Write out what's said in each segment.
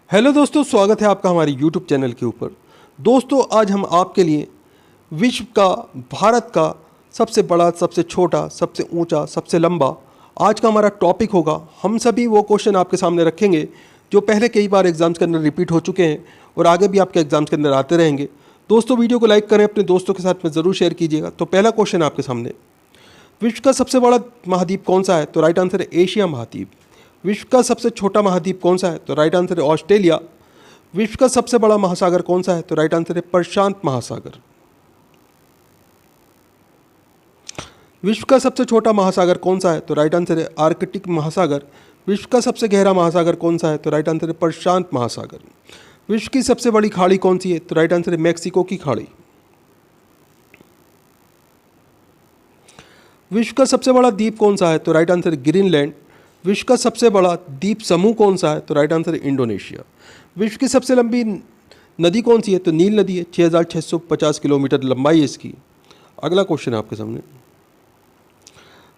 Hello दोस्तों, स्वागत है आपका हमारे यूट्यूब चैनल के ऊपर। दोस्तों, आज हम आपके लिए विश्व का, भारत का सबसे बड़ा, सबसे छोटा, सबसे ऊंचा, सबसे लंबा आज का हमारा टॉपिक होगा। हम सभी वो क्वेश्चन आपके सामने रखेंगे जो पहले कई बार एग्जाम्स के अंदर रिपीट हो चुके हैं और आगे भी आपके एग्जाम्स के अंदर आते रहेंगे। दोस्तों, वीडियो को लाइक करें, अपने दोस्तों के साथ में ज़रूर शेयर कीजिएगा। तो पहला क्वेश्चन आपके सामने, विश्व का सबसे बड़ा महाद्वीप कौन सा है? तो राइट आंसर है एशिया महाद्वीप। विश्व का सबसे छोटा महाद्वीप कौन सा है? तो राइट आंसर है ऑस्ट्रेलिया। विश्व का सबसे बड़ा महासागर कौन सा है? तो राइट आंसर है प्रशांत महासागर। विश्व का सबसे छोटा महासागर कौन सा है? तो राइट आंसर है आर्कटिक महासागर। विश्व का सबसे गहरा महासागर कौन सा है? तो राइट आंसर है प्रशांत महासागर। विश्व की सबसे बड़ी खाड़ी कौन सी है? तो राइट आंसर है मैक्सिको की खाड़ी। विश्व का सबसे बड़ा द्वीप कौन सा है? तो राइट आंसर है ग्रीनलैंड। विश्व का सबसे बड़ा द्वीप समूह कौन सा है? तो राइट आंसर है इंडोनेशिया। विश्व की सबसे लंबी नदी कौन सी है? तो नील नदी है। 6650 किलोमीटर लंबाई है इसकी। अगला क्वेश्चन है आपके सामने,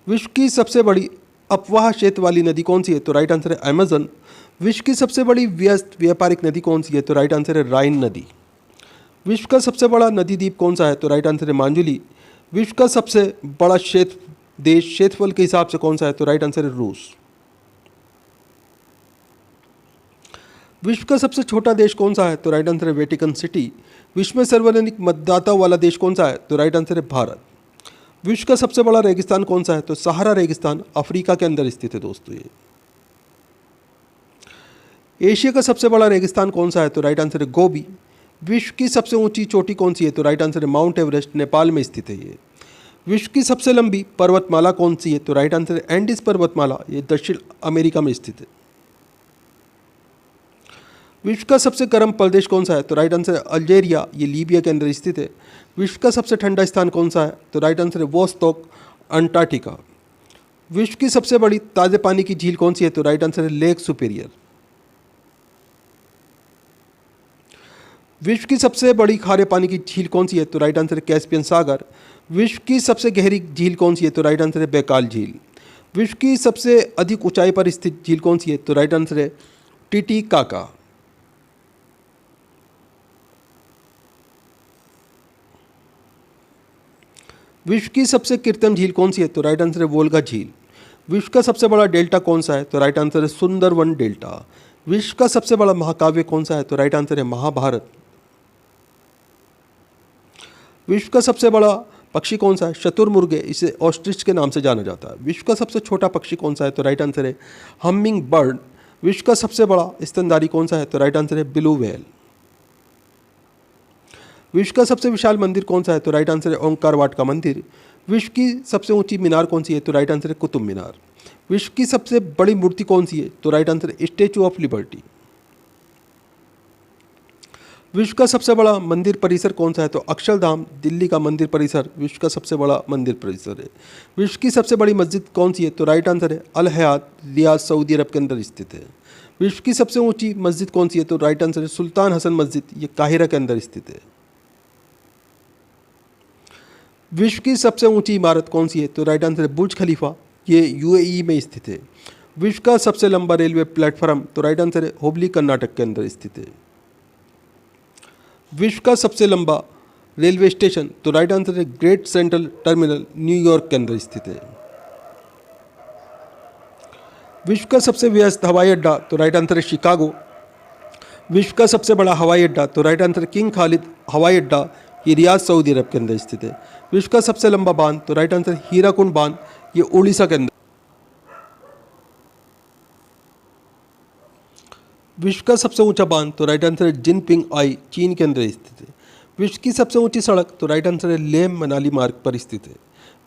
विश्व की सबसे बड़ी अपवाह क्षेत्र वाली नदी कौन सी है? तो राइट आंसर है अमेजन। विश्व की सबसे बड़ी व्यस्त व्यापारिक नदी कौन सी है? तो राइट आंसर है राइन नदी। विश्व का सबसे बड़ा नदी द्वीप कौन सा है? तो राइट आंसर है मांजुली। विश्व का सबसे बड़ा क्षेत्रफल के हिसाब से कौन सा है? तो राइट आंसर है रूस। विश्व का सबसे छोटा देश कौन सा है? तो राइट आंसर है वेटिकन सिटी। विश्व में सर्वाधिक मतदाता वाला देश कौन सा है? तो राइट आंसर है भारत। विश्व का सबसे बड़ा रेगिस्तान कौन सा है? तो सहारा रेगिस्तान अफ्रीका के अंदर स्थित है दोस्तों ये। एशिया का सबसे बड़ा रेगिस्तान कौन सा है? तो राइट आंसर है गोबी। विश्व की सबसे ऊंची चोटी कौन सी है? तो राइट आंसर है माउंट एवरेस्ट, नेपाल में स्थित है ये। विश्व की सबसे लंबी पर्वतमाला कौन सी है? तो राइट आंसर है एंडीज पर्वतमाला, ये दक्षिण अमेरिका में स्थित है। विश्व का सबसे गर्म प्रदेश कौन सा है? तो राइट आंसर है अल्जेरिया, ये लीबिया के अंदर स्थित है। विश्व का सबसे ठंडा स्थान कौन सा है? तो राइट आंसर है वोस्टोक, अंटार्कटिका। विश्व की सबसे बड़ी ताज़े पानी की झील कौन सी है? तो राइट आंसर है लेक सुपेरियर। विश्व की सबसे बड़ी खारे पानी की झील कौन सी है? तो राइट आंसर है कैस्पियन सागर। विश्व की सबसे गहरी झील कौन सी है? तो राइट आंसर है बैकाल झील। विश्व की सबसे अधिक ऊंचाई पर स्थित झील कौन सी है? तो राइट आंसर है टिटिकाका। विश्व की सबसे कृत्रिम झील कौन सी है? तो राइट आंसर है वोल्गा झील। विश्व का सबसे बड़ा डेल्टा कौन सा है? तो राइट आंसर है सुंदरवन डेल्टा। विश्व का सबसे बड़ा महाकाव्य कौन सा है? तो राइट आंसर है महाभारत। विश्व का सबसे बड़ा पक्षी कौन सा है? शुतुरमुर्ग, इसे ऑस्ट्रिच के नाम से जाना जाता है। विश्व का सबसे छोटा पक्षी कौन सा है? तो राइट आंसर है हमिंग बर्ड। विश्व का सबसे बड़ा स्तनधारी कौन सा है? तो राइट आंसर है ब्लू व्हेल। विश्व का सबसे विशाल मंदिर कौन सा है? तो राइट आंसर है ओंकार वाट का मंदिर। विश्व की सबसे ऊंची मीनार कौन सी है? तो राइट आंसर है कुतुब मीनार। विश्व की सबसे बड़ी मूर्ति कौन सी है? तो राइट आंसर है स्टैचू ऑफ लिबर्टी। विश्व का सबसे बड़ा मंदिर परिसर कौन सा है? तो अक्षरधाम, दिल्ली का मंदिर परिसर विश्व का सबसे बड़ा मंदिर परिसर है। विश्व की सबसे बड़ी मस्जिद कौन सी है? तो राइट आंसर है अल हयात, रियाद, सऊदी अरब के अंदर स्थित है। विश्व की सबसे ऊंची मस्जिद कौन सी है? तो राइट आंसर है सुल्तान हसन मस्जिद, ये काहिरा के अंदर स्थित है। विश्व की सबसे ऊंची इमारत कौन सी है? तो राइट आंसर है बुर्ज खलीफा, ये यूएई में स्थित है। विश्व का सबसे लंबा रेलवे प्लेटफॉर्म, तो राइट आंसर है हुबली, कर्नाटक के अंदर स्थित है। विश्व का सबसे लंबा रेलवे स्टेशन, तो राइट आंसर है ग्रेट सेंट्रल टर्मिनल, न्यूयॉर्क के अंदर स्थित है। विश्व का सबसे व्यस्त हवाई अड्डा, तो राइट आंसर है शिकागो। विश्व का सबसे बड़ा हवाई अड्डा, तो राइट आंसर है किंग खालिद हवाई अड्डा, ये रियाद, सऊदी अरब के अंदर स्थित है। विश्व का सबसे लंबा बांध, तो राइट आंसर हीराकुंड बांध, ये उड़ीसा के अंदर। विश्व का सबसे ऊंचा बांध, तो राइट आंसर है जिनपिंग आई, चीन के अंदर स्थित है। विश्व की सबसे ऊंची सड़क, तो राइट आंसर है लेह मनाली मार्ग पर स्थित है।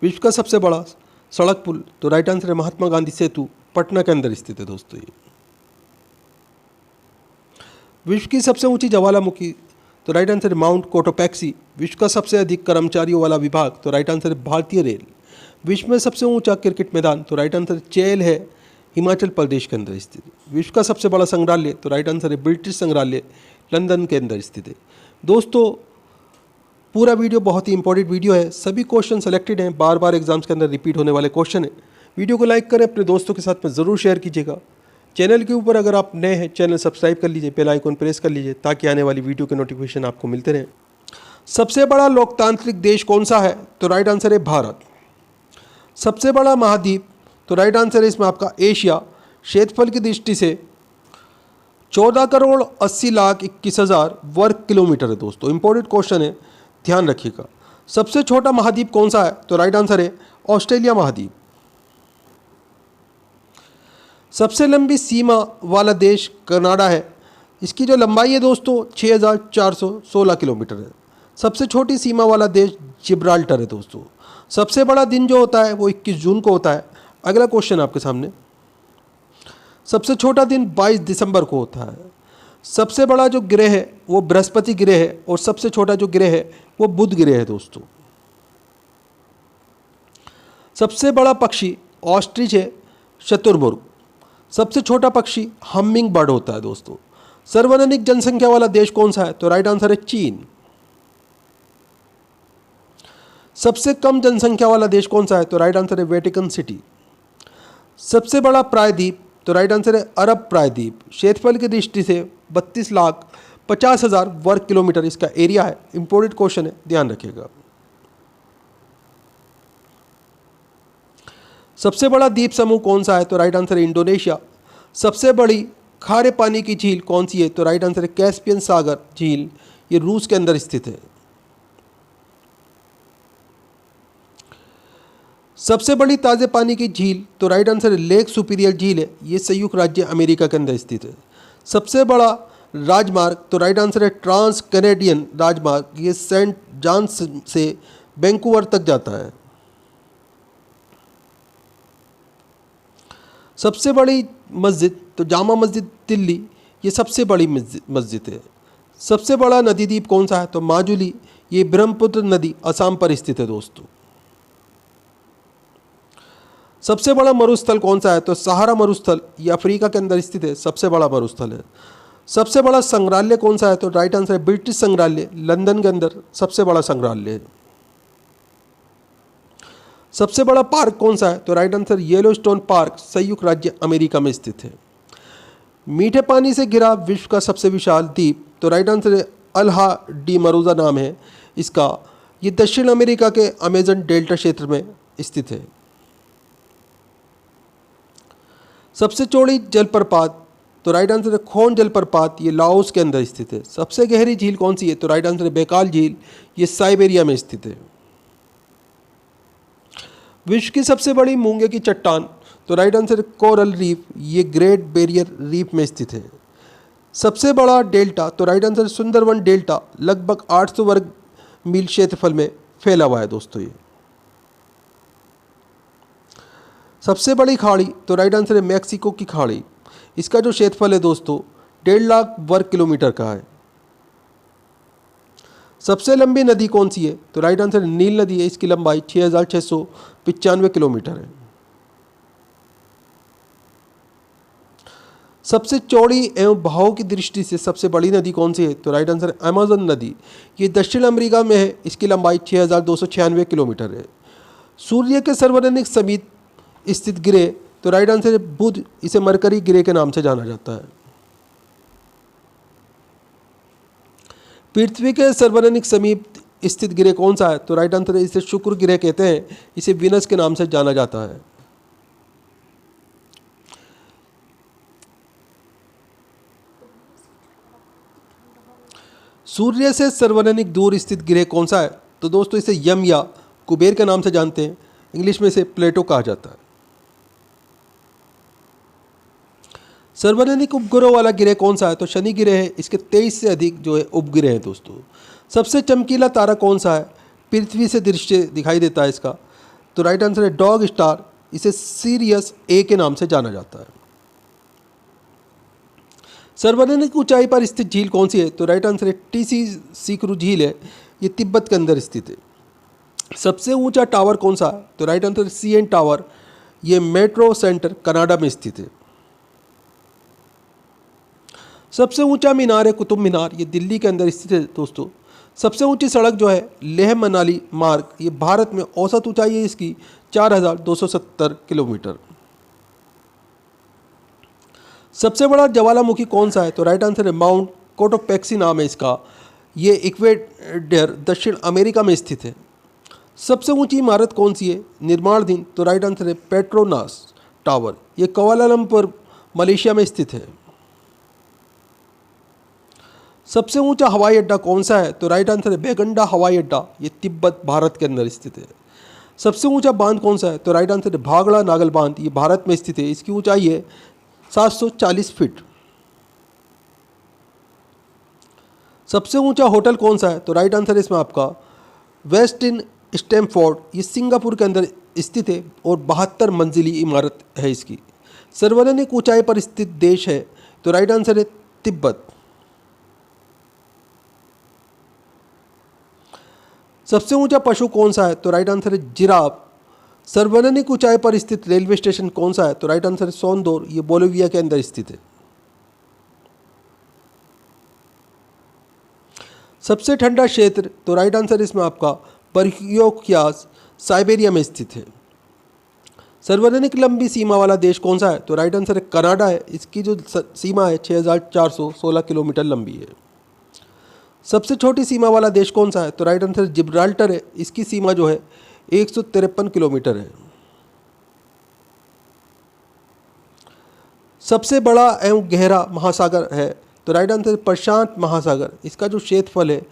विश्व का सबसे बड़ा सड़क पुल, तो राइट आंसर है महात्मा गांधी सेतु, पटना के अंदर स्थित है दोस्तों ये। विश्व की सबसे ऊंची ज्वालामुखी, तो राइट आंसर है माउंट कोटोपैक्सी। विश्व का सबसे अधिक कर्मचारियों वाला विभाग, तो राइट आंसर है भारतीय रेल। विश्व में सबसे ऊंचा क्रिकेट मैदान, तो राइट आंसर चेल है, हिमाचल प्रदेश के अंदर स्थित है। विश्व का सबसे बड़ा संग्रहालय, तो राइट आंसर है ब्रिटिश संग्रहालय, लंदन के अंदर स्थित है। दोस्तों, पूरा वीडियो बहुत ही इंपॉर्टेंट वीडियो है, सभी क्वेश्चन सेलेक्टेड हैं, बार बार एग्जाम्स के अंदर रिपीट होने वाले क्वेश्चन हैं। वीडियो को लाइक करें, अपने दोस्तों के साथ में ज़रूर शेयर कीजिएगा। चैनल के ऊपर अगर आप नए हैं, चैनल सब्सक्राइब कर लीजिए, बेल आइकन प्रेस कर लीजिए ताकि आने वाली वीडियो के नोटिफिकेशन आपको मिलते रहें। सबसे बड़ा लोकतांत्रिक देश कौन सा है? तो राइट आंसर है भारत। सबसे बड़ा महाद्वीप? तो राइट आंसर है इसमें आपका एशिया। क्षेत्रफल की दृष्टि से 14,80,21,000 वर्ग किलोमीटर है दोस्तों। इंपॉर्टेंट क्वेश्चन है, ध्यान रखिएगा। सबसे छोटा महाद्वीप कौन सा है? तो राइट आंसर है ऑस्ट्रेलिया महाद्वीप। सबसे लंबी सीमा वाला देश कनाडा है। इसकी जो लंबाई है दोस्तों 6,416 किलोमीटर है। सबसे छोटी सीमा वाला देश जिब्राल्टर है दोस्तों। सबसे बड़ा दिन जो होता है वो 21 जून को होता है। अगला क्वेश्चन आपके सामने, सबसे छोटा दिन 22 दिसंबर को होता है। सबसे बड़ा जो ग्रह है वो बृहस्पति ग्रह है और सबसे छोटा जो ग्रह है वो बुध ग्रह है दोस्तों। सबसे बड़ा पक्षी ऑस्ट्रिच है, शुतुरमुर्ग। सबसे छोटा पक्षी हमिंग बर्ड होता है दोस्तों। सर्वाधिक जनसंख्या वाला देश कौन सा है? तो राइट आंसर है चीन। सबसे कम जनसंख्या वाला देश कौन सा है? तो राइट आंसर है वेटिकन सिटी। सबसे बड़ा प्रायद्वीप? तो राइट आंसर है अरब प्रायद्वीप। क्षेत्रफल की दृष्टि से 32,50,000 वर्ग किलोमीटर इसका एरिया है। इंपॉर्टेंट क्वेश्चन है, ध्यान रखिएगा। सबसे बड़ा द्वीप समूह कौन सा है? तो राइट आंसर है इंडोनेशिया। सबसे बड़ी खारे पानी की झील कौन सी है? तो राइट आंसर है कैस्पियन सागर झील, ये रूस के अंदर स्थित है। सबसे बड़ी ताज़े पानी की झील? तो राइट आंसर है लेक सुपीरियर झील है, ये संयुक्त राज्य अमेरिका के अंदर स्थित है। सबसे बड़ा राजमार्ग? तो राइट आंसर है ट्रांस कैनेडियन राजमार्ग, ये सेंट जॉन्स से वैंकूवर तक जाता है। सबसे बड़ी मस्जिद? तो जामा मस्जिद दिल्ली, ये सबसे बड़ी मस्जिद है। सबसे बड़ा नदी द्वीप कौन सा है? तो माजुली, ये ब्रह्मपुत्र नदी असम पर स्थित है दोस्तों। सबसे बड़ा मरुस्थल कौन सा है? तो सहारा मरुस्थल, ये अफ्रीका के अंदर स्थित है, सबसे बड़ा मरुस्थल है। सबसे बड़ा संग्रहालय कौन सा है? तो राइट आंसर है ब्रिटिश संग्रहालय, लंदन के अंदर सबसे बड़ा संग्रहालय है। सबसे बड़ा पार्क कौन सा है? तो राइट आंसर येलोस्टोन पार्क, संयुक्त राज्य अमेरिका में स्थित है। मीठे पानी से घिरा विश्व का सबसे विशाल द्वीप? तो राइट आंसर है अल्हा डी मरूजा नाम है इसका, ये दक्षिण अमेरिका के अमेजन डेल्टा क्षेत्र में स्थित है। सबसे चौड़ी जलप्रपात? तो राइट आंसर है खोन जलप्रपात, ये लाओस के अंदर स्थित है। सबसे गहरी झील कौन सी है? तो राइट आंसर है बेकाल झील, ये साइबेरिया में स्थित है। विश्व की सबसे बड़ी मूंगे की चट्टान? तो राइट आंसर है कोरल रीफ, ये ग्रेट बैरियर रीफ में स्थित है। सबसे बड़ा डेल्टा? तो राइट आंसर सुंदरवन डेल्टा, लगभग 800 वर्ग मील क्षेत्रफल में फैला हुआ है दोस्तों ये। सबसे बड़ी खाड़ी? तो राइट आंसर है मैक्सिको की खाड़ी, इसका जो क्षेत्रफल है दोस्तों 1.5 लाख वर्ग किलोमीटर का है। सबसे लंबी नदी कौन सी है? तो राइट आंसर नील नदी है, इसकी लंबाई 6,695 किलोमीटर है। सबसे चौड़ी एवं बहाव की दृष्टि से सबसे बड़ी नदी कौन सी है? तो राइट आंसर है अमेज़न नदी, ये दक्षिण अमेरिका में है, इसकी लंबाई 6,296 किलोमीटर है। सूर्य के सर्वाधिक समीप स्थित ग्रह? तो राइट आंसर है बुध, इसे मरकरी ग्रह के नाम से जाना जाता है। पृथ्वी के सर्वाधिक समीप स्थित ग्रह कौन सा है? तो राइट आंसर है इसे शुक्र ग्रह कहते हैं, इसे विनस के नाम से जाना जाता है। सूर्य से सर्वाधिक दूर स्थित ग्रह कौन सा है? तो दोस्तों इसे यम या कुबेर के नाम से जानते हैं, इंग्लिश में इसे प्लेटो कहा जाता है। सर्वाधिक उपग्रह वाला ग्रह कौन सा है? तो शनि ग्रह है, इसके 23 से अधिक जो है उपग्रह हैं दोस्तों। सबसे चमकीला तारा कौन सा है? पृथ्वी से दृश्य दिखाई देता है इसका, तो राइट आंसर है डॉग स्टार, इसे सीरियस ए के नाम से जाना जाता है। सर्वाधिक ऊंचाई पर स्थित झील कौन सी है? तो राइट आंसर है टीसी सीकरू झील है, ये तिब्बत के अंदर स्थित है। सबसे ऊंचा टावर कौन सा है? तो राइट आंसर सीएन टावर, ये मेट्रो सेंटर कनाडा में स्थित है। सबसे ऊंचा मीनार है कुतुब मीनार, ये दिल्ली के अंदर स्थित है दोस्तों। सबसे ऊंची सड़क जो है लेह मनाली मार्ग, ये भारत में औसत ऊंचाई है इसकी 4,270 किलोमीटर। सबसे बड़ा ज्वालामुखी कौन सा है? तो राइट आंसर है माउंट कोटोपैक्सी नाम है इसका। ये इक्वेडर दक्षिण अमेरिका में स्थित है। सबसे ऊंची इमारत कौन सी है निर्माणाधीन? तो राइट आंसर है पेट्रोनास टावर। ये कुआलालंपुर मलेशिया में स्थित है। सबसे ऊंचा हवाई अड्डा कौन सा है? तो राइट आंसर है बेगंडा हवाई अड्डा। ये तिब्बत भारत के अंदर स्थित है। सबसे ऊंचा बांध कौन सा है? तो राइट आंसर है भागड़ा नागल बांध। ये भारत में स्थित है। इसकी ऊंचाई है 740 फीट। सबसे ऊंचा होटल कौन सा है? तो राइट आंसर है इसमें आपका वेस्टिन स्टैमफोर्ड। ये सिंगापुर के अंदर स्थित है और 72 मंजिली इमारत है इसकी। सर्वाधिक ऊंचाई पर स्थित देश है? तो राइट आंसर है तिब्बत। सबसे ऊंचा पशु कौन सा है? तो राइट आंसर है जिराफ। सर्वाधिक ऊंचाई पर स्थित रेलवे स्टेशन कौन सा है? तो राइट आंसर है सोंदोर। ये बोलिविया के अंदर स्थित है। सबसे ठंडा क्षेत्र? तो राइट आंसर इसमें आपका बर्कियोक्यास साइबेरिया में स्थित है। सर्वाधिक लंबी सीमा वाला देश कौन सा है? तो राइट आंसर है कनाडा है। इसकी जो सीमा है 6416 किलोमीटर लंबी है। सबसे छोटी सीमा वाला देश कौन सा है? तो राइट आंसर जिब्राल्टर है। इसकी सीमा जो है 153 किलोमीटर है। सबसे बड़ा एवं गहरा महासागर है? तो राइट आंसर प्रशांत महासागर। इसका जो क्षेत्रफल है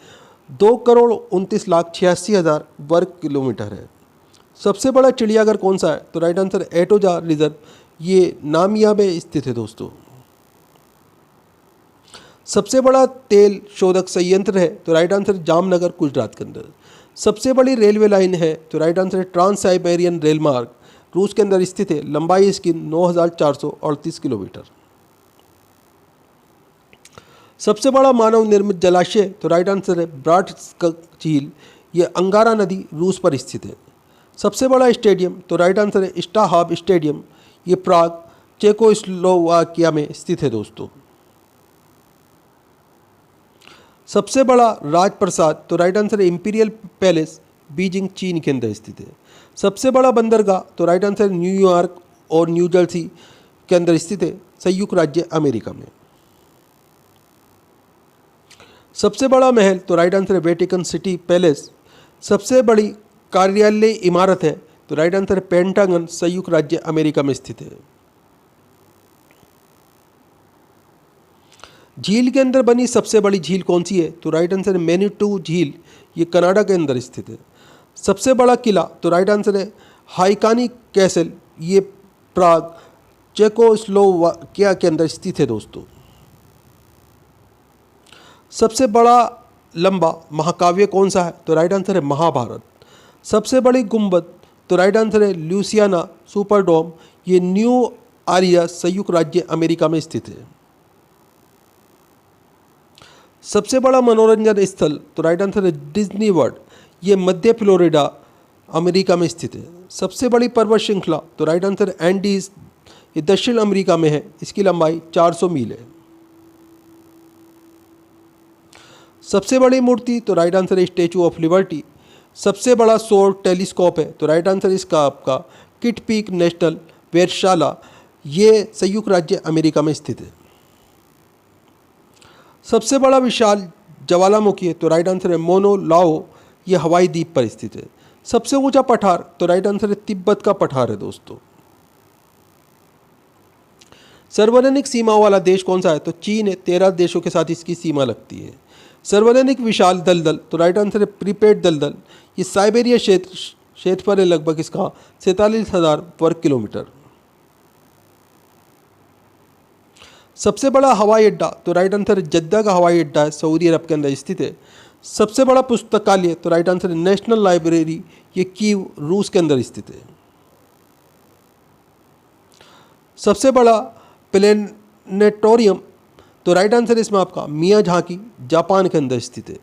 2,29,86,000 वर्ग किलोमीटर है। सबसे बड़ा चिड़ियाघर कौन सा है? तो राइट आंसर एटोजा रिजर्व। ये नामिया में स्थित है दोस्तों। सबसे बड़ा तेल शोधक संयंत्र है? तो राइट आंसर जामनगर गुजरात के अंदर। सबसे बड़ी रेलवे लाइन है? तो राइट आंसर है ट्रांस साइबेरियन रेल मार्ग, रूस के अंदर स्थित है। लंबाई इसकी 9,438 किलोमीटर। सबसे बड़ा मानव निर्मित जलाशय? तो राइट आंसर है ब्राट्स्क झील। ये अंगारा नदी रूस पर स्थित है। सबसे बड़ा स्टेडियम? तो राइट आंसर है स्टाहाब स्टेडियम। ये प्राग चेकोस्लोवाकिया में स्थित है दोस्तों। सबसे बड़ा राजप्रसाद? तो राइट आंसर है इंपीरियल पैलेस, बीजिंग चीन के अंदर स्थित है। सबसे बड़ा बंदरगाह? तो राइट आंसर न्यूयॉर्क और न्यू जर्सी के अंदर स्थित है, संयुक्त राज्य अमेरिका में। सबसे बड़ा महल? तो राइट आंसर है वेटिकन सिटी पैलेस। सबसे बड़ी कार्यालय इमारत है? तो राइट आंसर है पेंटागन, संयुक्त राज्य अमेरिका में स्थित है। झील के अंदर बनी सबसे बड़ी झील कौन सी है? तो राइट आंसर है मैनीटू झील। ये कनाडा के अंदर स्थित है। सबसे बड़ा किला? तो राइट आंसर है हाइकानी कैसल। ये प्राग चेकोस्लोवाकिया के अंदर स्थित है दोस्तों। सबसे बड़ा लंबा महाकाव्य कौन सा है? तो राइट आंसर है महाभारत। सबसे बड़ी गुंबद? तो राइट आंसर है ल्यूसियाना सुपरडोम। ये न्यू आरिया, संयुक्त राज्य अमेरिका में स्थित है। सबसे बड़ा मनोरंजन स्थल? तो राइट आंसर है डिज्नी वर्ल्ड। ये मध्य फ्लोरिडा अमेरिका में स्थित है। सबसे बड़ी पर्वत श्रृंखला? तो राइट आंसर है एंडीज। ये दक्षिण अमेरिका में है। इसकी लंबाई 400 मील है। सबसे बड़ी मूर्ति? तो राइट आंसर है स्टैचू ऑफ लिबर्टी। सबसे बड़ा सौर टेलीस्कोप है? तो राइट आंसर इसका आपका किट पीक नेशनल वेधशाला। ये संयुक्त राज्य अमेरिका में स्थित है। सबसे बड़ा विशाल ज्वालामुखी है? तो राइट आंसर है मोनो लाओ। ये हवाई द्वीप पर स्थित है। सबसे ऊंचा पठार? तो राइट आंसर है तिब्बत का पठार है दोस्तों। सर्वाधिक सीमा वाला देश कौन सा है? तो चीन है। 13 देशों के साथ इसकी सीमा लगती है। सर्वाधिक विशाल दलदल? तो राइट आंसर है प्रीपेड दलदल। ये साइबेरिया क्षेत्रफल है लगभग इसका 47,000 वर्ग किलोमीटर। सबसे बड़ा हवाई अड्डा? तो राइट आंसर है जद्दा का हवाई अड्डा है, सऊदी अरब के अंदर स्थित है। सबसे बड़ा पुस्तकालय? तो राइट आंसर है नेशनल लाइब्रेरी। ये कीव रूस के अंदर स्थित है। सबसे बड़ा प्लेनेटोरियम? तो राइट आंसर इसमें आपका मियाझाकी, जापान के अंदर स्थित है।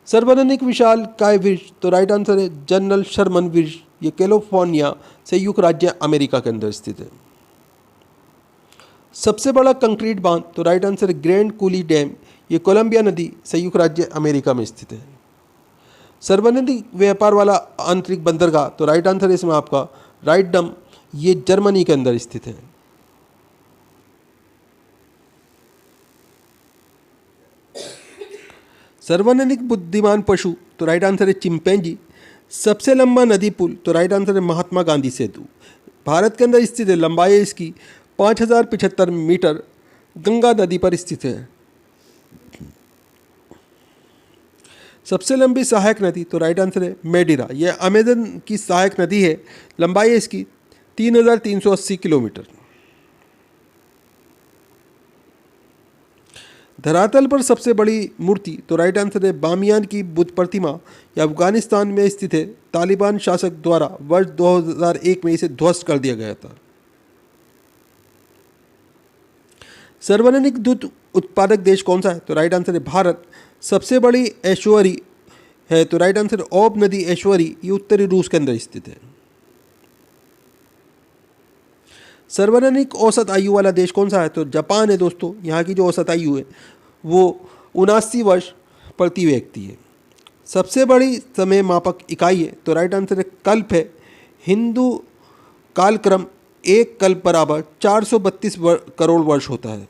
सर्वाधिक विशाल काय वृक्ष? तो राइट आंसर है जनरल शर्मन वृक्ष। ये कैलिफोर्निया, संयुक्त राज्य अमेरिका के अंदर स्थित है। सबसे बड़ा कंक्रीट बांध? तो राइट आंसर है ग्रैंड कूली डैम। ये कोलंबिया नदी, संयुक्त राज्य अमेरिका में स्थित है। सर्वाधिक व्यापार वाला आंतरिक बंदरगाह? तो राइट आंसर इसमें आपका राइटडम। ये जर्मनी के अंदर स्थित है। सर्वाधिक बुद्धिमान पशु, तो राइट आंसर है चिंपैंजी। सबसे लंबा नदी पुल, तो राइट आंसर है महात्मा गांधी सेतु। भारत के अंदर स्थित है, लंबाई है इसकी 5075 मीटर, गंगा नदी पर स्थित है। सबसे लंबी सहायक नदी, तो राइट आंसर है मेडिरा। यह अमेजन की सहायक नदी है, लंबाई है इसकी 3380 किलोमीटर। धरातल पर सबसे बड़ी मूर्ति, तो राइट आंसर है बामियान की बुद्ध प्रतिमा। यह अफगानिस्तान में स्थित है। तालिबान शासक द्वारा वर्ष 2001 में इसे ध्वस्त कर दिया गया था। सर्वाधिक दूध उत्पादक देश कौन सा है, तो राइट आंसर है भारत। सबसे बड़ी एस्चुअरी है, तो राइट आंसर है ओब नदी एस्चुअरी। ये उत्तरी रूस के अंदर स्थित है। सर्वाधिक औसत आयु वाला देश कौन सा है, तो जापान है दोस्तों। यहाँ की जो औसत आयु है वो 79 वर्ष प्रति व्यक्ति है। सबसे बड़ी समय मापक इकाई है, तो राइट आंसर है कल्प है। हिंदू कालक्रम एक कल्प बराबर 432 करोड़ वर्ष होता है।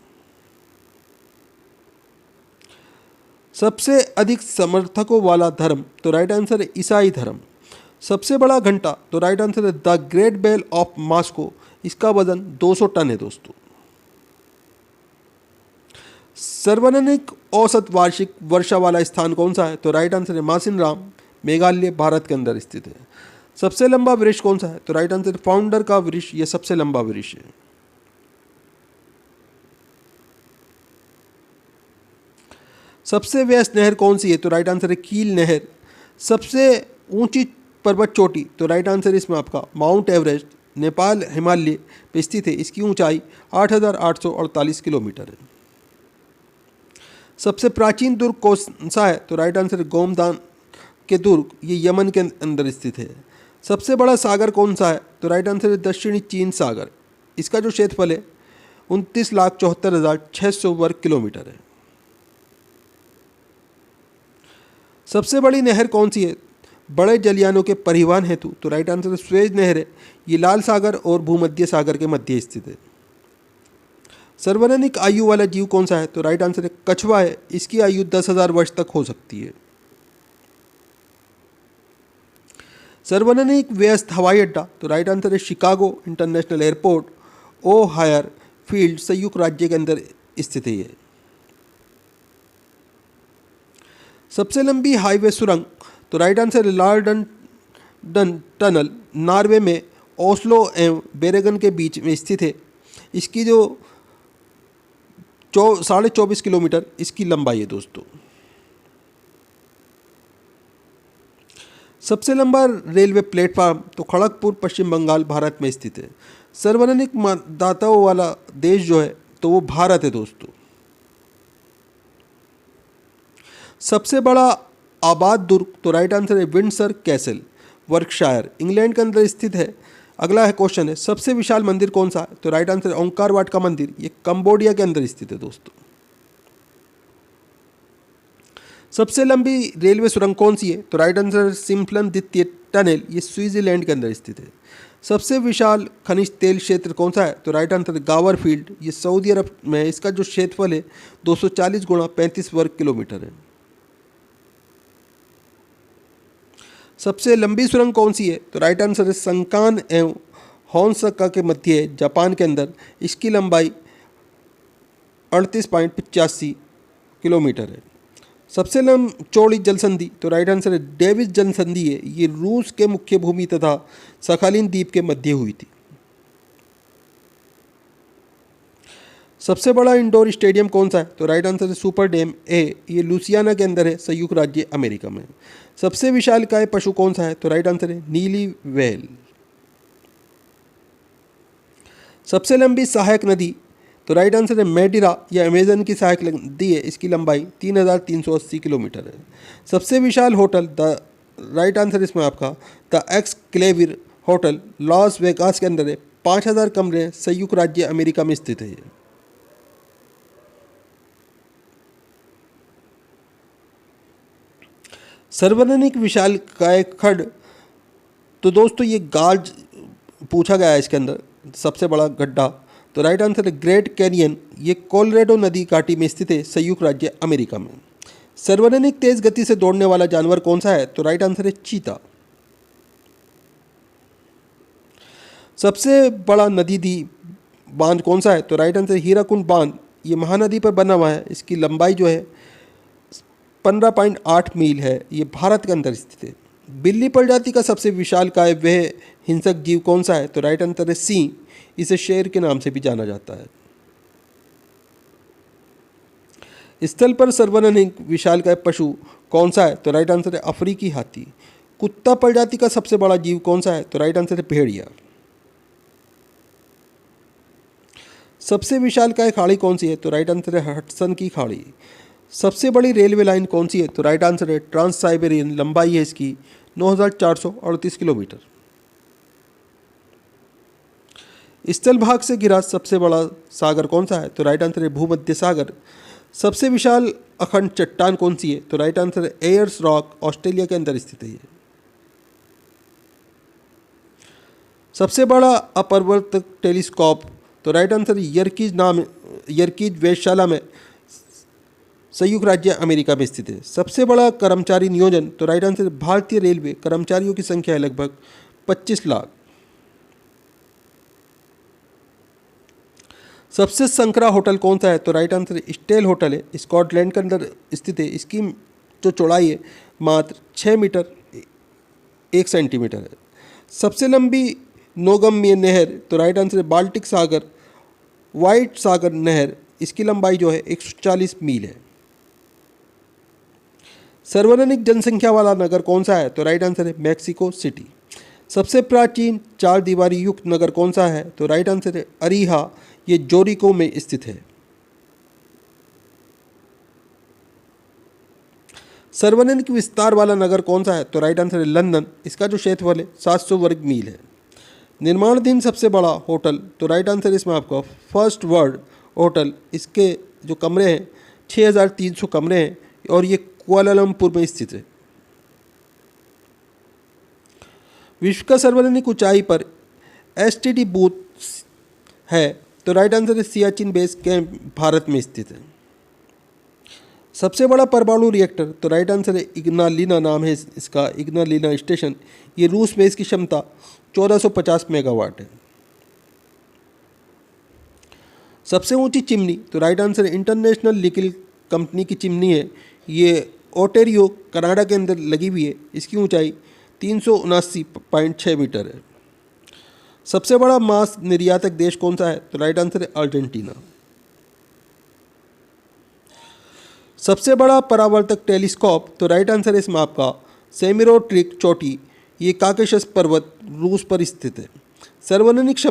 सबसे अधिक समर्थकों वाला धर्म, तो राइट आंसर है ईसाई धर्म। सबसे बड़ा घंटा, तो राइट आंसर है the great bell of Moscow. इसका वजन 200 टन है दोस्तों। सर्वाधिक औसत वार्षिक वर्षा वाला स्थान कौन सा है, तो राइट आंसर है मासिनराम, मेघालय, भारत के अंदर स्थित है। सबसे लंबा वृक्ष कौन सा है, तो राइट आंसर फाउंडर का वृक्ष। यह सबसे लंबा वृक्ष है। सबसे व्यस्त नहर कौन सी है, तो राइट आंसर है कील नहर। सबसे ऊंची पर्वत चोटी, तो राइट आंसर इसमें आपका माउंट एवरेस्ट, नेपाल हिमालय पे स्थित है। इसकी ऊंचाई 8848 किलोमीटर है। सबसे प्राचीन दुर्ग कौन सा है, तो राइट आंसर है गोमदान के दुर्ग। ये यमन के अंदर स्थित है। सबसे बड़ा सागर कौन सा है, तो राइट आंसर है दक्षिणी चीन सागर। इसका जो क्षेत्रफल है 29,74,600 वर्ग किलोमीटर है। सबसे बड़ी नहर कौन सी है, बड़े जलयानों के परिवहन हेतु, तो राइट आंसर है स्वेज नहर है। ये लाल सागर और भूमध्य सागर के मध्य स्थित है। सर्वाधिक आयु वाला जीव कौन सा है, तो राइट आंसर है कछुआ है। इसकी आयु 10,000 वर्ष तक हो सकती है। सर्वाधिक व्यस्त हवाई अड्डा, तो राइट आंसर है शिकागो इंटरनेशनल एयरपोर्ट, ओ हायर फील्ड, संयुक्त राज्य के अंदर स्थित है ये। सबसे लंबी हाईवे सुरंग, तो राइट आंसर है लार्डन टनल, नॉर्वे में ओस्लो एवं बेरेगन के बीच में स्थित है। इसकी जो 24.5 किलोमीटर इसकी लंबाई है दोस्तों। सबसे लंबा रेलवे प्लेटफार्म, तो खड़गपुर, पश्चिम बंगाल, भारत में स्थित है। सर्वाधिक मतदाताओं वाला देश जो है, तो वो भारत है दोस्तों। सबसे बड़ा आबाद दुर्ग, तो राइट आंसर है विंडसर कैसल, वर्कशायर, इंग्लैंड के अंदर स्थित है। अगला है क्वेश्चन है सबसे विशाल मंदिर कौन सा है, तो राइट आंसर है ओंकार वाट का मंदिर। ये कंबोडिया के अंदर स्थित है दोस्तों। सबसे लंबी रेलवे सुरंग कौन सी है, तो राइट आंसर है सिम्पलन द्वितीय टनल। ये स्विट्जरलैंड के अंदर स्थित है। सबसे विशाल खनिज तेल क्षेत्र कौन सा है, तो राइट आंसर है गावर फील्ड। ये सऊदी अरब में। इसका जो क्षेत्रफल है 240 गुणा 35 वर्ग किलोमीटर है। सबसे लंबी सुरंग कौन सी है, तो राइट आंसर है संकान एवं होन्सका के मध्य है, जापान के अंदर। इसकी लंबाई 38.85 किलोमीटर है। सबसे चौड़ी जलसंधि, तो राइट आंसर है डेविस जलसंधि है। ये रूस के मुख्य भूमि तथा सखालिन द्वीप के मध्य हुई थी। सबसे बड़ा इंडोर स्टेडियम कौन सा है, तो राइट आंसर है सुपर डैम ए। ये लुसियाना के अंदर है, संयुक्त राज्य अमेरिका में। सबसे विशालकाय पशु कौन सा है, तो राइट आंसर है नीली व्हेल। सबसे लंबी सहायक नदी, तो राइट आंसर है मेडिरा। यह अमेजन की सहायक नदी है। इसकी लंबाई 3,380 किलोमीटर है। सबसे विशाल होटल, द राइट आंसर इसमें आपका द एक्सक्लेविर होटल, लॉस वेगास के अंदर है। 5,000 कमरे, संयुक्त राज्य अमेरिका में स्थित है। सर्वाधिक विशालकाय खड्ड, तो दोस्तों ये गाज पूछा गया है इसके अंदर। सबसे बड़ा गड्ढा, तो राइट आंसर है ग्रेट कैनियन। ये कोलोराडो नदी घाटी में स्थित है, संयुक्त राज्य अमेरिका में। सर्वाधिक तेज गति से दौड़ने वाला जानवर कौन सा है? तो राइट आंसर है चीता। सबसे बड़ा नदी बांध कौन सा है? तो राइट आंसर हीराकुंड बांध। ये महानदी पर बना हुआ है। इसकी लंबाई जो है 15.8 मील है। ये भारत के अंदर स्थित है। बिल्ली प्रजाति का सबसे विशालकाय वह हिंसक जीव कौन सा है? तो राइट आंसर है सिंह। इसे शेर के नाम से भी जाना जाता है। स्थल पर सर्वाधिक विशालकाय पशु कौन सा है? तो राइट आंसर है अफ्रीकी हाथी। कुत्ता प्रजाति का सबसे बड़ा जीव कौन सा है? तो राइट आंसर है भेड़िया। सबसे विशालकाय खाड़ी कौन सी है? तो राइट आंसर है हडसन की खाड़ी। सबसे बड़ी रेलवे लाइन कौन सी है? तो राइट आंसर है ट्रांस साइबेरियन। लंबाई है इसकी 9,438 किलोमीटर। स्थल भाग से घिरा सबसे बड़ा सागर कौन सा है? तो राइट आंसर है भूमध्य सागर। सबसे विशाल अखंड चट्टान कौन सी है? तो राइट आंसर है एयर्स रॉक। ऑस्ट्रेलिया के अंदर स्थित है ये। सबसे बड़ा अपवर्तक टेलीस्कोप? तो राइट आंसर यर्कीज वेधशाला में संयुक्त राज्य अमेरिका में स्थित है। सबसे बड़ा कर्मचारी नियोजन? तो राइट आंसर भारतीय रेलवे। कर्मचारियों की संख्या है लगभग 25 लाख। सबसे संकरा होटल कौन सा है? तो राइट आंसर स्टेल होटल है। स्कॉटलैंड के अंदर स्थित है। इसकी जो चौड़ाई है मात्र 6 मीटर 1 सेंटीमीटर है। सबसे लंबी नौगम्य नहर? तो राइट आंसर है बाल्टिक सागर व्हाइट सागर नहर। इसकी लंबाई जो है 140 मील है। सर्वाधिक जनसंख्या वाला नगर कौन सा है? तो राइट आंसर है मैक्सिको सिटी। सबसे प्राचीन 4 दीवारी युक्त नगर कौन सा है? तो राइट आंसर है अरीहा। ये जोरिको में स्थित है। सर्वाधिक विस्तार वाला नगर कौन सा है? तो राइट आंसर है लंदन। इसका जो क्षेत्रफल है 700 वर्ग मील है। निर्माणाधीन सबसे बड़ा होटल? तो राइट आंसर इसमें आपका फर्स्ट वर्ल्ड होटल। इसके जो कमरे हैं 6,300 कमरे हैं और ये कुआलालंपुर में स्थित है। विश्व का सर्वाधिक ऊंचाई पर एसटीडी बूथ है? तो राइट आंसर है सियाचिन बेस कैंप भारत में स्थित है। सबसे बड़ा परमाणु रिएक्टर? तो राइट आंसर है इग्नालिना नाम है इसका। इग्नालिना स्टेशन। ये रूस में इसकी क्षमता 1450 मेगावाट है। सबसे ऊंची चिमनी? तो राइट आंसर है इंटरनेशनल लिकिल कंपनी की चिमनी है। ये ओटेरियो कनाडा के अंदर लगी हुई है। इसकी ऊंचाई 379.6 मीटर है। सबसे बड़ा मांस निर्यातक देश कौन सा है? तो राइट आंसर है अर्जेंटीना। सबसे बड़ा परावर्तक टेलीस्कोप? तो राइट आंसर है इसमें आपका सेमिरोट्रिक चोटी। ये काकेशस पर्वत रूस पर स्थित है। सर्वाधिक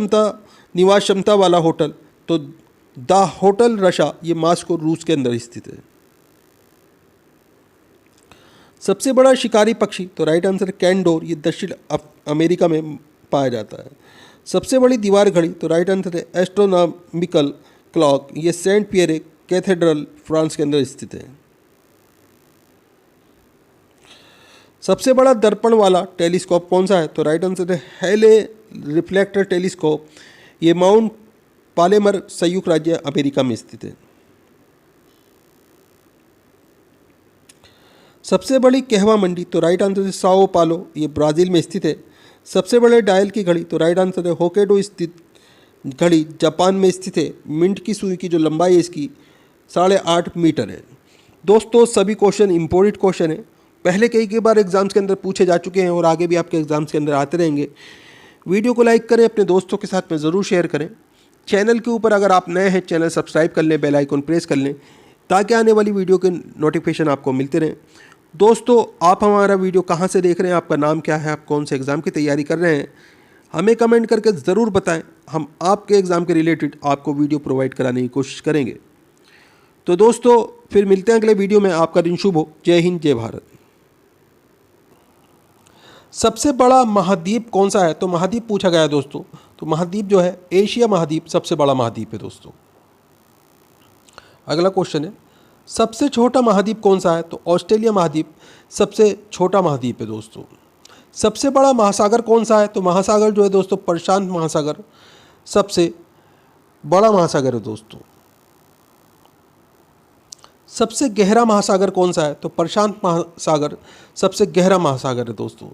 निवास क्षमता वाला होटल? तो द होटल रशा। ये मास्को रूस के अंदर स्थित है। सबसे बड़ा शिकारी पक्षी? तो राइट आंसर है कैंडोर। ये दक्षिण अमेरिका में पाया जाता है। सबसे बड़ी दीवार घड़ी? तो राइट आंसर है एस्ट्रोनॉमिकल क्लॉक। ये सेंट पियरे कैथेड्रल फ्रांस के अंदर स्थित है। सबसे बड़ा दर्पण वाला टेलीस्कोप कौन सा है? तो राइट आंसर है हेले रिफ्लेक्टर टेलीस्कोप। ये माउंट पालेमर संयुक्त राज्य अमेरिका में स्थित है। सबसे बड़ी कहवा मंडी? तो राइट आंसर है साओ पालो। ये ब्राज़ील में स्थित है। सबसे बड़े डायल की घड़ी? तो राइट आंसर है होकेडो स्थित घड़ी जापान में स्थित है। मिंट की सुई की जो लंबाई है इसकी 8.5 मीटर है। दोस्तों सभी क्वेश्चन इंपॉर्टेंट क्वेश्चन है। पहले कई बार एग्जाम्स के अंदर पूछे जा चुके हैं और आगे भी आपके एग्जाम्स के अंदर आते रहेंगे। वीडियो को लाइक करें, अपने दोस्तों के साथ में ज़रूर शेयर करें। चैनल के ऊपर अगर आप नए हैं चैनल सब्सक्राइब कर लें, बेल आइकन प्रेस कर लें ताकि आने वाली वीडियो के नोटिफिकेशन आपको मिलते रहें। दोस्तों आप हमारा वीडियो कहाँ से देख रहे हैं, आपका नाम क्या है, आप कौन से एग्ज़ाम की तैयारी कर रहे हैं, हमें कमेंट करके ज़रूर बताएं। हम आपके एग्ज़ाम के रिलेटेड आपको वीडियो प्रोवाइड कराने की कोशिश करेंगे। तो दोस्तों फिर मिलते हैं अगले वीडियो में। आपका दिन शुभ हो। जय हिंद, जय भारत। सबसे बड़ा महाद्वीप कौन सा है? तो महाद्वीप पूछा गया है दोस्तों। तो महाद्वीप जो है एशिया महाद्वीप सबसे बड़ा महाद्वीप है दोस्तों। अगला क्वेश्चन है सबसे छोटा महाद्वीप कौन सा है? तो ऑस्ट्रेलिया महाद्वीप सबसे छोटा महाद्वीप है दोस्तों। सबसे बड़ा महासागर कौन सा है? तो महासागर जो है दोस्तों प्रशांत महासागर सबसे बड़ा महासागर है दोस्तों। सबसे गहरा महासागर कौन सा है? तो प्रशांत महासागर सबसे गहरा महासागर है दोस्तों।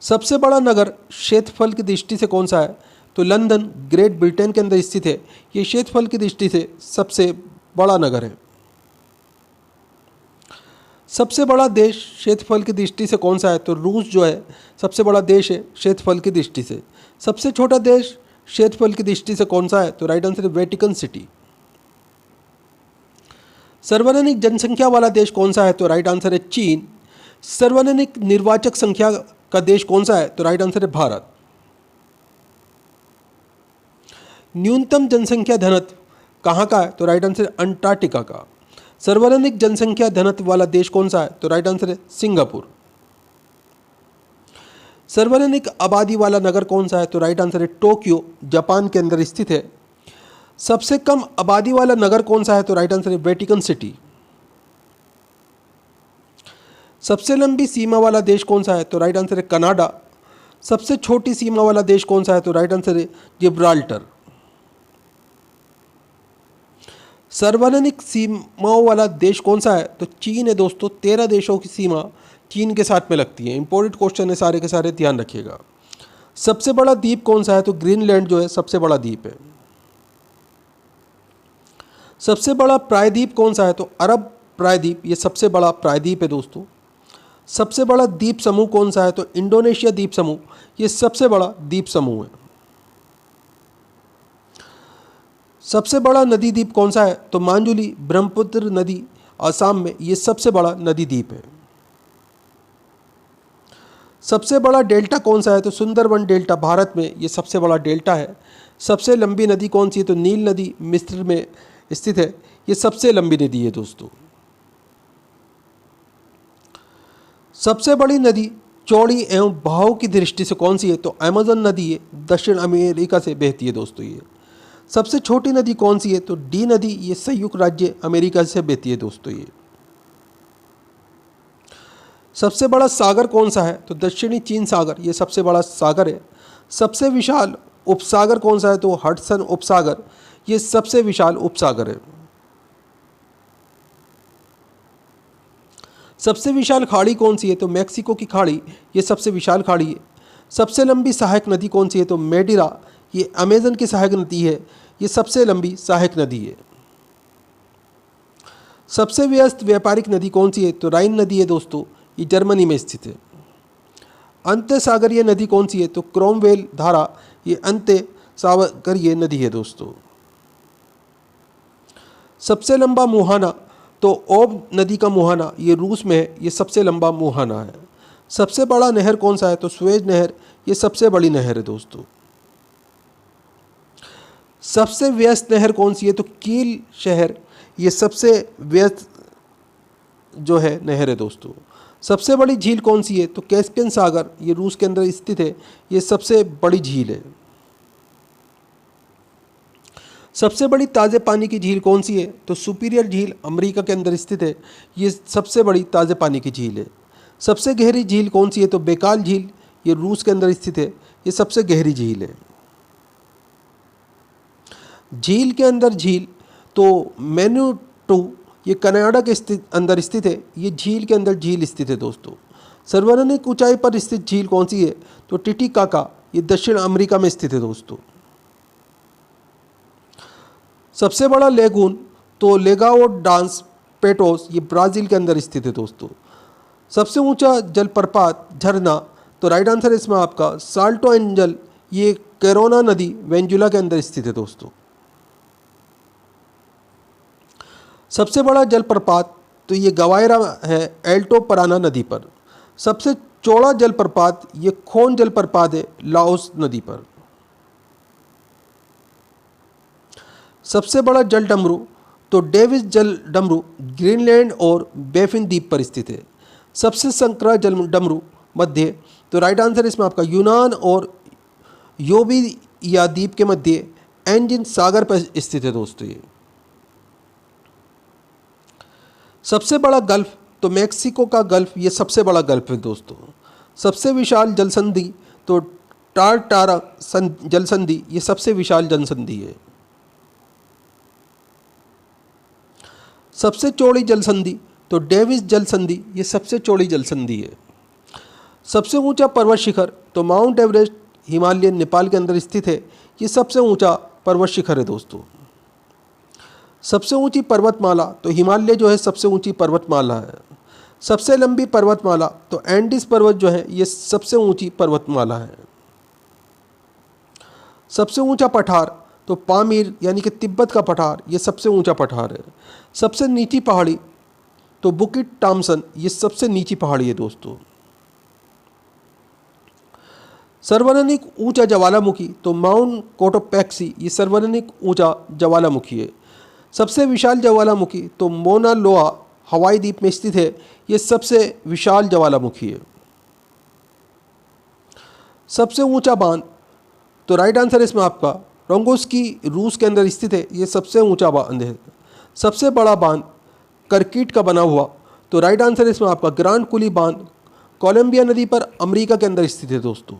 सबसे बड़ा नगर क्षेत्रफल की दृष्टि से कौन सा है? तो लंदन ग्रेट ब्रिटेन के अंदर स्थित है। ये क्षेत्रफल की दृष्टि से सबसे बड़ा नगर है। सबसे बड़ा देश क्षेत्रफल की दृष्टि से कौन सा है? तो रूस जो है सबसे बड़ा देश है क्षेत्रफल की दृष्टि से। सबसे छोटा देश क्षेत्रफल की दृष्टि से कौन सा है? तो राइट आंसर है वेटिकन सिटी। सर्वाधिक जनसंख्या वाला देश कौन सा है? तो राइट आंसर है चीन। सर्वाधिक निर्वाचक संख्या का देश कौन सा है? तो राइट आंसर है भारत। न्यूनतम जनसंख्या घनत्व कहाँ का है? तो राइट आंसर है अंटार्कटिका का। सर्वाधिक जनसंख्या घनत्व वाला देश कौन सा है? तो राइट आंसर है सिंगापुर। सर्वाधिक आबादी वाला नगर कौन सा है? तो राइट आंसर है टोक्यो, जापान के अंदर स्थित है। सबसे कम आबादी वाला नगर कौन सा है? तो राइट आंसर है वेटिकन सिटी। सबसे लंबी सीमा वाला देश कौन सा है? तो राइट आंसर है कनाडा। सबसे छोटी सीमा वाला देश कौन सा है? तो राइट आंसर है जिब्राल्टर। सर्वाधिक सीमाओं वाला देश कौन सा है? तो चीन है दोस्तों। 13 देशों की सीमा चीन के साथ में लगती है। इंपॉर्टेंट क्वेश्चन है सारे के सारे, ध्यान रखिएगा। सबसे बड़ा द्वीप कौन सा है? तो ग्रीनलैंड जो है सबसे बड़ा द्वीप है। सबसे बड़ा प्रायद्वीप कौन सा है? तो अरब प्रायद्वीप, ये सबसे बड़ा प्रायद्वीप है दोस्तों। सबसे बड़ा द्वीप समूह कौन सा है? तो इंडोनेशिया द्वीप समूह, ये सबसे बड़ा द्वीप समूह है। सबसे बड़ा नदी द्वीप कौन सा है? तो मांजुली ब्रह्मपुत्र नदी असम में, ये सबसे बड़ा नदी द्वीप है। सबसे बड़ा डेल्टा कौन सा है? तो सुंदरबन डेल्टा भारत में ये सबसे बड़ा डेल्टा है। सबसे लंबी नदी कौन सी है? तो नील नदी मिस्र में स्थित है। ये सबसे लंबी नदी है दोस्तों। सबसे बड़ी नदी चौड़ी एवं बहाव की दृष्टि से कौन सी है? तो अमेज़न नदी है, दक्षिण अमेरिका से बहती है दोस्तों ये। सबसे छोटी नदी कौन सी है? तो डी नदी, ये संयुक्त राज्य अमेरिका से बहती है दोस्तों ये। सबसे बड़ा सागर कौन सा है? तो दक्षिणी चीन सागर, ये सबसे बड़ा सागर है। सबसे विशाल उपसागर कौन सा है? तो हडसन उपसागर, ये सबसे विशाल उपसागर है। सबसे विशाल खाड़ी कौन सी है? तो मैक्सिको की खाड़ी, ये सबसे विशाल खाड़ी है। सबसे लंबी सहायक नदी कौन सी है? तो मेडिरा, ये अमेज़न की सहायक नदी है। ये सबसे लंबी सहायक नदी है। सबसे व्यस्त व्यापारिक नदी कौन सी है? तो राइन नदी है दोस्तों, ये जर्मनी में स्थित है। अंत्य सागरीय नदी कौन सी है? तो क्रोमवेल धारा, ये अंत्य सागरीय नदी है दोस्तों। सबसे लंबा मुहाना, तो ओब नदी का मुहाना, ये रूस में है। ये सबसे लंबा मुहाना है। सबसे बड़ा नहर कौन सा है? तो स्वेज नहर, ये सबसे बड़ी नहर है दोस्तों। सबसे व्यस्त नहर कौन सी है? तो कील शहर, ये सबसे व्यस्त जो है नहर है दोस्तों। सबसे बड़ी झील कौन सी है? तो कैस्पियन सागर, ये रूस के अंदर स्थित है। ये सबसे बड़ी झील है। सबसे बड़ी ताज़े पानी की झील कौन सी है? तो सुपीरियर झील अमेरिका के अंदर स्थित है। ये सबसे बड़ी ताज़े पानी की झील है। सबसे गहरी झील कौन सी है? तो बेकाल झील, ये रूस के अंदर स्थित है। ये सबसे गहरी झील है। झील के अंदर झील, तो मैन्यूटू, ये कनाडा के अंदर स्थित है। ये झील के अंदर झील स्थित है दोस्तों। सर्वाधिक ऊंचाई पर स्थित झील कौन सी है? तो टिटिकाका, ये दक्षिण अमेरिका में स्थित है दोस्तों। सबसे बड़ा लेगून, तो लेगाओ डांस पेटोस, ये ब्राज़ील के अंदर स्थित है दोस्तों। सबसे ऊंचा जलप्रपात झरना, तो राइट आंसर है इसमें आपका साल्टो एंजल, ये कैरोना नदी वेंजुला के अंदर स्थित है दोस्तों। सबसे बड़ा जलप्रपात, तो ये गवायरा है एल्टो पराना नदी पर। सबसे चौड़ा जलप्रपात, ये खोन जलप्रपात है लाओस नदी पर। सबसे बड़ा जल डमरू, तो डेविस जल डमरू ग्रीनलैंड और बेफिन द्वीप पर स्थित है। सबसे संकरा जल डमरू मध्य, तो राइट आंसर इसमें आपका यूनान और योबिया द्वीप के मध्य एंजिन सागर पर स्थित है दोस्तों ये। सबसे बड़ा गल्फ, तो मैक्सिको का गल्फ, ये सबसे बड़ा गल्फ है दोस्तों। सबसे विशाल जलसंधि, तो टारटारा जलसंधि, ये सबसे विशाल जलसंधि है। सबसे चौड़ी जल संधि तो डेविस जल संधि, ये सबसे चौड़ी जल संधि है। सबसे ऊंचा पर्वत शिखर तो माउंट एवरेस्ट हिमालय नेपाल के अंदर स्थित है, ये सबसे ऊंचा पर्वत शिखर है दोस्तों। सबसे ऊंची पर्वतमाला तो हिमालय जो है सबसे ऊंची पर्वतमाला है। सबसे लंबी पर्वतमाला तो एंडीज पर्वत जो है ये सबसे ऊंची पर्वतमाला है। सबसे ऊंचा पठार तो पामीर यानी कि तिब्बत का पठार, ये सबसे ऊंचा पठार है। सबसे नीची पहाड़ी तो बुकिट टॉम्सन, ये सबसे नीची पहाड़ी है दोस्तों। सर्वाधिक ऊंचा ज्वालामुखी तो माउंट कोटोपैक्सी, ये सर्वाधिक ऊंचा ज्वालामुखी है। सबसे विशाल ज्वालामुखी तो मोना लोआ हवाई द्वीप में स्थित है, ये सबसे विशाल ज्वालामुखी है। सबसे ऊंचा बांध तो राइट आंसर इसमें आपका रोंगोस्की रूस के अंदर स्थित है, ये सबसे ऊंचा बांध है। सबसे बड़ा बांध करकीट का बना हुआ तो राइट आंसर इसमें आपका ग्रांड कुली बांध कोलंबिया नदी पर अमेरिका के अंदर स्थित है दोस्तों।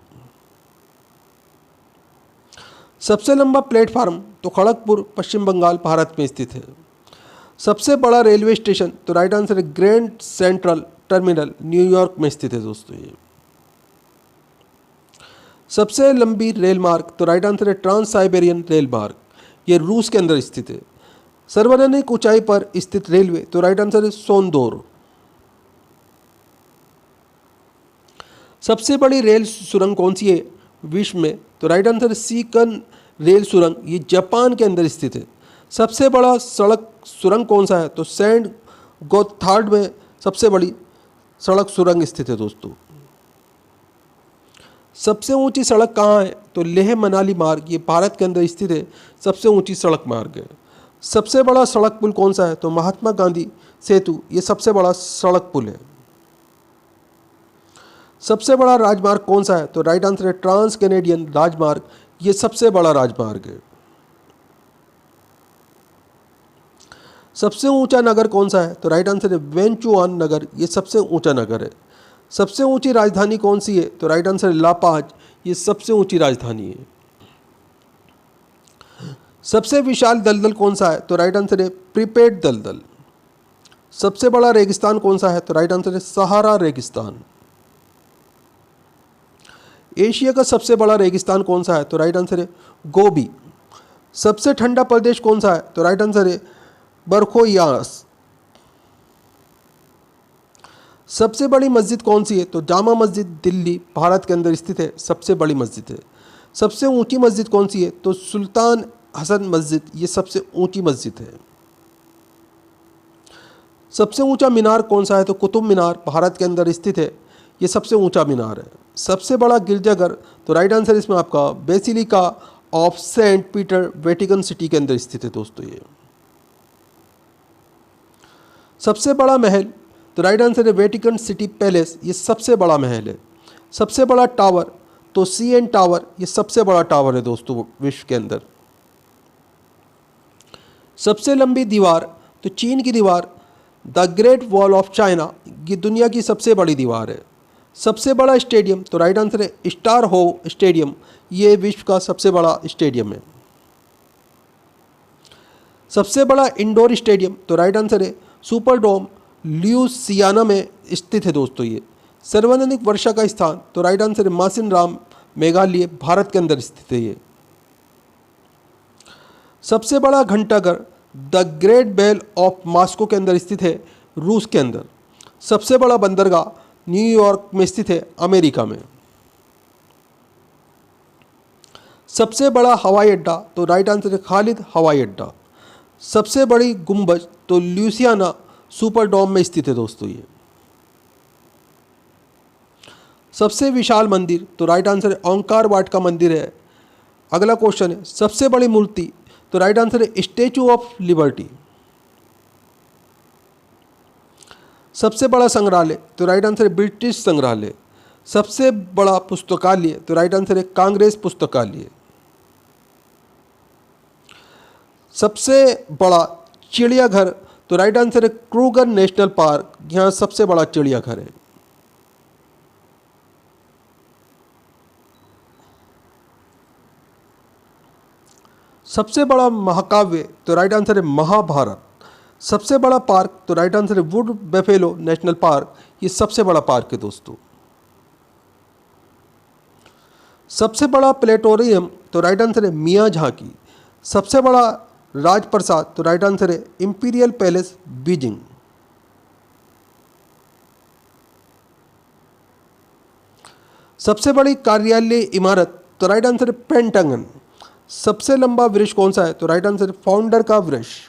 सबसे लंबा प्लेटफार्म तो खड़गपुर पश्चिम बंगाल भारत में स्थित है। सबसे बड़ा रेलवे स्टेशन तो राइट आंसर है ग्रैंड सेंट्रल टर्मिनल न्यूयॉर्क में स्थित है दोस्तों ये। सबसे लंबी रेल मार्ग तो राइट आंसर है ट्रांस साइबेरियन रेल मार्ग, ये रूस के अंदर स्थित है। सर्वाधिक ऊंचाई पर स्थित रेलवे तो राइट आंसर है सोनदोर। सबसे बड़ी रेल सुरंग कौन सी है विश्व में तो राइट आंसर है सीकन रेल सुरंग, ये जापान के अंदर स्थित है। सबसे बड़ा सड़क सुरंग कौन सा है तो सेंट गोथार्ड में सबसे बड़ी सड़क सुरंग स्थित है दोस्तों। सबसे ऊंची सड़क कहाँ है तो लेह मनाली मार्ग, ये भारत के अंदर स्थित है, सबसे ऊंची सड़क मार्ग है। सबसे बड़ा सड़क पुल कौन सा है तो महात्मा गांधी सेतु, ये सबसे बड़ा सड़क पुल है। सबसे बड़ा राजमार्ग कौन सा है तो राइट आंसर है ट्रांस कैनेडियन राजमार्ग, ये सबसे बड़ा राजमार्ग है। सबसे ऊंचा नगर कौन सा है तो राइट आंसर है वेंचुआन नगर, ये सबसे ऊंचा नगर है। सबसे ऊंची राजधानी कौन सी है तो राइट आंसर है लापाज, ये सबसे ऊंची राजधानी है। सबसे विशाल दलदल कौन सा है तो राइट आंसर है प्रीपेड दलदल। सबसे बड़ा रेगिस्तान कौन सा है तो राइट आंसर है सहारा रेगिस्तान। एशिया का सबसे बड़ा रेगिस्तान कौन सा है तो राइट आंसर है गोबी। सबसे ठंडा प्रदेश कौन सा है तो राइट आंसर है बरखोयास। सबसे बड़ी मस्जिद कौन सी है तो जामा मस्जिद दिल्ली भारत के अंदर स्थित है, सबसे बड़ी मस्जिद है। सबसे ऊंची मस्जिद कौन सी है तो सुल्तान हसन मस्जिद, ये सबसे ऊंची मस्जिद है। सबसे ऊंचा मीनार कौन सा है तो कुतुब मीनार भारत के अंदर स्थित है, ये सबसे ऊंचा मीनार है। सबसे बड़ा गिरजाघर तो राइट आंसर इसमें आपका Basilica of Saint Peter Vatican City के अंदर स्थित है दोस्तों ये। सबसे बड़ा महल तो राइट आंसर है वेटिकन सिटी पैलेस, ये सबसे बड़ा महल है। सबसे बड़ा टावर तो CN टावर, ये सबसे बड़ा टावर है दोस्तों विश्व के अंदर। सबसे लंबी दीवार तो चीन की दीवार the great wall of China, ये दुनिया की सबसे बड़ी दीवार है। सबसे बड़ा स्टेडियम तो राइट आंसर है स्टार हो स्टेडियम, ये विश्व का सबसे बड़ा स्टेडियम है। सबसे बड़ा इंडोर स्टेडियम तो राइट आंसर है सुपरडोम ल्यूसियाना में स्थित है दोस्तों ये। सर्वाधिक वर्षा का स्थान तो राइट आंसर है मासिन राम मेघालय भारत के अंदर स्थित है ये। सबसे बड़ा घंटाघर the great bell of Moscow के अंदर स्थित है रूस के अंदर। सबसे बड़ा बंदरगाह न्यूयॉर्क में स्थित है अमेरिका में। सबसे बड़ा हवाई अड्डा तो राइट आंसर है खालिद हवाई अड्डा। सबसे बड़ी गुंबज तो ल्यूसियाना सुपरडोम में स्थित है दोस्तों ये। सबसे विशाल मंदिर तो राइट आंसर है ओंकार वाट का मंदिर है। अगला क्वेश्चन है सबसे बड़ी मूर्ति तो राइट आंसर है स्टैचू ऑफ लिबर्टी। सबसे बड़ा संग्रहालय तो राइट आंसर है ब्रिटिश संग्रहालय। सबसे बड़ा पुस्तकालय तो राइट आंसर है कांग्रेस पुस्तकालय। सबसे बड़ा चिड़ियाघर तो राइट आंसर है क्रूगर नेशनल पार्क, यहाँ सबसे बड़ा चिड़ियाघर है। सबसे बड़ा महाकाव्य तो राइट आंसर है महाभारत। सबसे बड़ा पार्क, तो राइट आंसर है वुड बफेलो नेशनल पार्क, ये सबसे बड़ा पार्क है दोस्तों। सबसे बड़ा प्लेटोरियम, तो राइट आंसर है मियाँ झांकी। सबसे बड़ा राजप्रसाद, तो राइट आंसर है इंपीरियल पैलेस बीजिंग। सबसे बड़ी कार्यालय इमारत, तो राइट आंसर है पेंटागन। सबसे लंबा वृक्ष कौन सा है, तो राइट आंसर है फाउंडर का वृक्ष।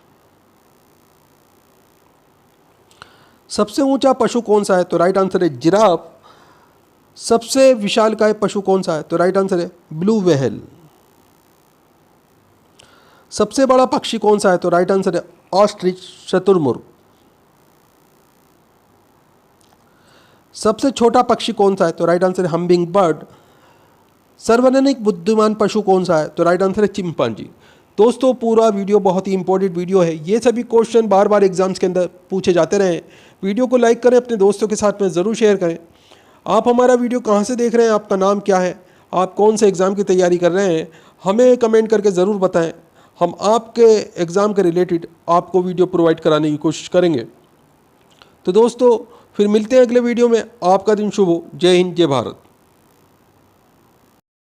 सबसे ऊंचा पशु कौन सा है, तो राइट आंसर है जिराफ। सबसे विशालकाय पशु कौन सा है, तो राइट आंसर है ब्लू व्हेल। सबसे बड़ा पक्षी कौन सा है, तो राइट आंसर है ऑस्ट्रिच शुतुरमुर्ग। सबसे छोटा पक्षी कौन सा है, तो राइट आंसर है हम्बिंग बर्ड। सर्वाधिक बुद्धिमान पशु कौन सा है, तो राइट आंसर है चिंपांजी। दोस्तों पूरा वीडियो बहुत ही इंपॉर्टेंट वीडियो है, ये सभी क्वेश्चन बार बार एग्जाम्स के अंदर पूछे जाते रहे। वीडियो को लाइक करें, अपने दोस्तों के साथ में ज़रूर शेयर करें। आप हमारा वीडियो कहाँ से देख रहे हैं, आपका नाम क्या है, आप कौन से एग्ज़ाम की तैयारी कर रहे हैं, हमें कमेंट करके ज़रूर बताएं। हम आपके एग्ज़ाम के रिलेटेड आपको वीडियो प्रोवाइड कराने की कोशिश करेंगे। तो दोस्तों फिर मिलते हैं अगले वीडियो में। आपका दिन शुभ हो। जय हिंद, जय भारत।